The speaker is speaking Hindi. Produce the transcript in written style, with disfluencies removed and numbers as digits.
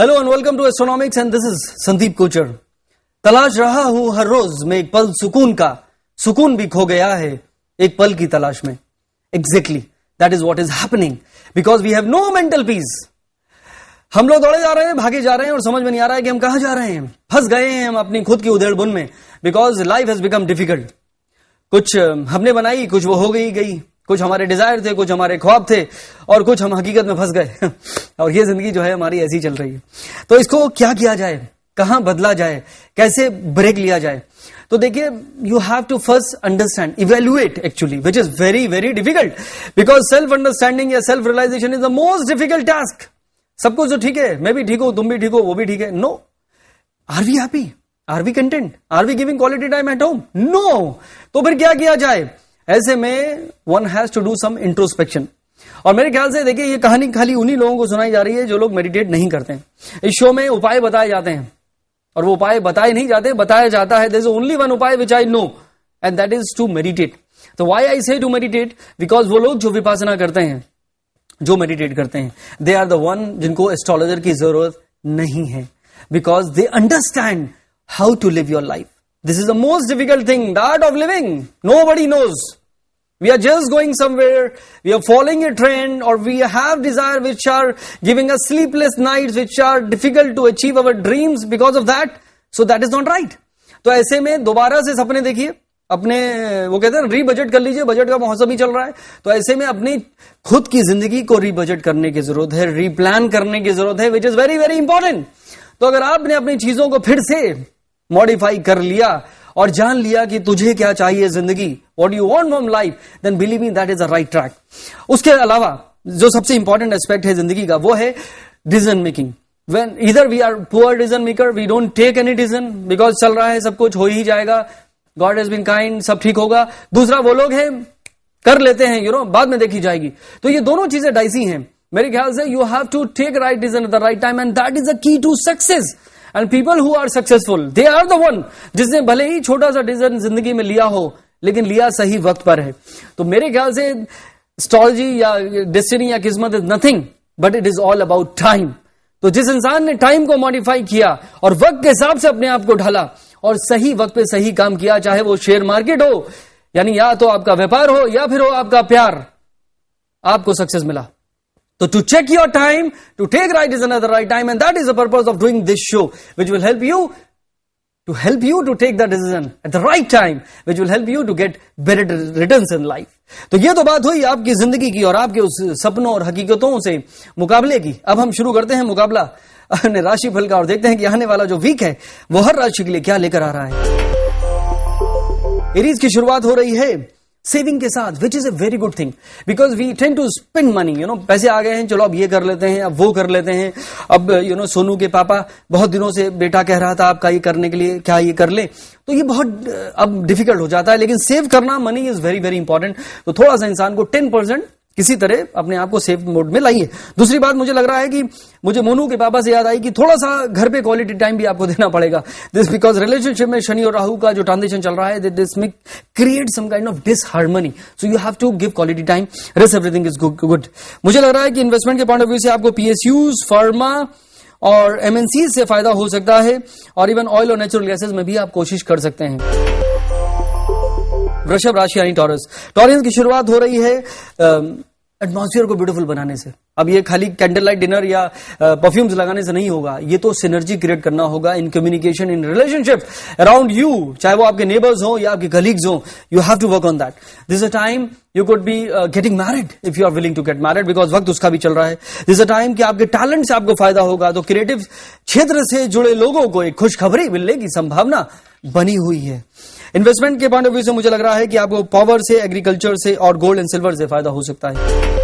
Hello and welcome to astronomics and this is Sandeep Kochar. तलाश रहा हूं हर रोज में एक पल सुकून का, सुकून भी खो गया है एक पल की तलाश में। Exactly that is what is happening because we have no mental peace. हम लोग दौड़े जा रहे हैं, भागे जा रहे हैं और समझ में नहीं आ रहा है कि हम कहां जा रहे हैं। फंस गए हैं हम अपनी खुद की उधेड़-बुन में because life has become difficult. कुछ हमने बनाई, कुछ वो हो गई, कुछ हमारे डिजायर थे, कुछ हमारे ख्वाब थे और कुछ हम हकीकत में फंस गए और ये जिंदगी जो है हमारी ऐसी चल रही है। तो इसको क्या किया जाए, कहां बदला जाए, कैसे ब्रेक लिया जाए? तो देखिए, you have to first understand, evaluate actually, which is very very difficult because self understanding या self realization is the most difficult task. सब कुछ तो ठीक है, मैं भी ठीक हूं, तुम भी ठीक हो, वो भी ठीक है। No, are we happy? Are we content? Are we giving quality time at home? No. तो फिर क्या किया जाए? ऐसे में one has to do some introspection. और मेरे ख्याल से देखिए, ये कहानी खाली उन्हीं लोगों को सुनाई जा रही है जो लोग मेडिटेट नहीं करते हैं। इस शो में उपाय बताए जाते हैं और वो उपाय बताए नहीं जाते, बताया जाता है। देयर इज ओनली वन उपाय which I know and that is to meditate. तो why I say to meditate? Because वो लोग जो विपासना करते हैं, जो मेडिटेट करते हैं, दे आर द वन जिनको एस्ट्रोलॉजर की जरूरत नहीं है because they understand how to live your life. This is the most difficult thing, the art of living. Nobody knows. We are just going somewhere, we are following a trend, or we have desire which are giving us sleepless nights, which are difficult to achieve our dreams because of that. So that is not right. तो ऐसे में दोबारा से सपने देखिए, अपने वो कहते हैं रीबजट कर लीजिए, बजट का मौसम ही चल रहा है। तो ऐसे में अपनी खुद की जिंदगी को रीबजट करने की जरूरत है, रीप्लान करने की जरूरत है, विच इज वेरी वेरी इंपॉर्टेंट। तो अगर आपने अपनी चीजों को फिर से मॉडिफाई कर लिया और जान लिया कि तुझे क्या चाहिए जिंदगी, what you want from life, then believe me that is the right track. उसके अलावा जो सबसे इंपॉर्टेंट एस्पेक्ट है जिंदगी का, वो है decision making. When either we are poor decision maker, we don't take any decision because चल रहा है, सब कुछ हो ही जाएगा, गॉड हैज बीन काइंड, सब ठीक होगा। दूसरा वो लोग हैं कर लेते हैं, बाद में देखी जाएगी। तो ये दोनों चीजें डाइसी हैं। मेरे ख्याल से you have to take right decision at the right time and that is the key to success. And people who are successful, they are the one जिसने भले ही छोटा सा डिसीजन जिंदगी में लिया हो, लेकिन लिया सही वक्त पर है। तो मेरे ख्याल से एस्ट्रोलॉजी या डेस्टिनी या किस्मत is nothing but it is all about time. तो जिस इंसान ने टाइम को मॉडिफाई किया और वक्त के हिसाब से अपने आप को ढाला और सही वक्त पे सही काम किया, चाहे वो शेयर मार्केट हो, यानी या तो आपका व्यापार हो या फिर हो आपका प्यार, आपको सक्सेस मिला। So to check your time, to take right decision at the right time, and that is the purpose of doing this show, which will help you to take the decision at the right time, which will help you to get better returns in life. तो ये तो बात हुई आपकी जिंदगी की और आपके उस सपनों और हकीकतों से मुकाबले की। अब हम शुरू करते हैं मुकाबला राशिफल का और देखते हैं कि आने वाला जो वीक है वो हर राशि के लिए क्या लेकर आ रहा है। एरीज की शुरुआत हो रही है सेविंग के साथ, which is a very good thing because we tend to spend money. पैसे आ गए हैं, चलो अब ये कर लेते हैं, अब वो कर लेते हैं। अब सोनू के पापा बहुत दिनों से बेटा कह रहा था आपका ये करने के लिए, क्या ये कर ले? तो ये बहुत अब डिफिकल्ट हो जाता है, लेकिन सेव करना, money is very very important. तो थोड़ा सा इंसान को 10% किसी तरह अपने आप को सेव मोड में लाइए। दूसरी बात मुझे लग रहा है कि मुझे मोनू के पापा से याद आई कि थोड़ा सा घर पे क्वालिटी टाइम भी आपको देना पड़ेगा। दिस बिकॉज रिलेशनशिप में शनि और राहु का जो ट्रांजिशन चल रहा है, दिस में create some kind of disharmony. So you have to give quality time, rest everything is good. मुझे लग रहा है कि इन्वेस्टमेंट के पॉइंट ऑफ व्यू से आपको पीएसयूज, फार्मा और एमएनसी से फायदा हो सकता है और इवन ऑयल और नेचुरल गैसेज में भी आप कोशिश कर सकते हैं। वृषभ राशि यानी टॉरस, टॉरियंस की शुरुआत हो रही है एटमॉस्फेयर को ब्यूटीफुल बनाने से। अब ये खाली कैंडल लाइट डिनर या परफ्यूम्स लगाने से नहीं होगा, ये तो सिनर्जी क्रिएट करना होगा in communication, in relationship around you, चाहे वो आपके नेबर्स हो या आपके कलीग्स हो। You have to work on that. This is a time you could be getting married if you are willing to get married because वक्त उसका भी चल रहा है। दिस इज अ टाइम कि आपके टैलेंट से आपको फायदा होगा। तो क्रिएटिव क्षेत्र से जुड़े लोगों को एक खुशखबरी मिलने की संभावना बनी हुई है। इन्वेस्टमेंट के पॉइंट ऑफ व्यू से मुझे लग रहा है कि आपको पावर से, एग्रीकल्चर से और गोल्ड एंड सिल्वर से फायदा हो सकता है।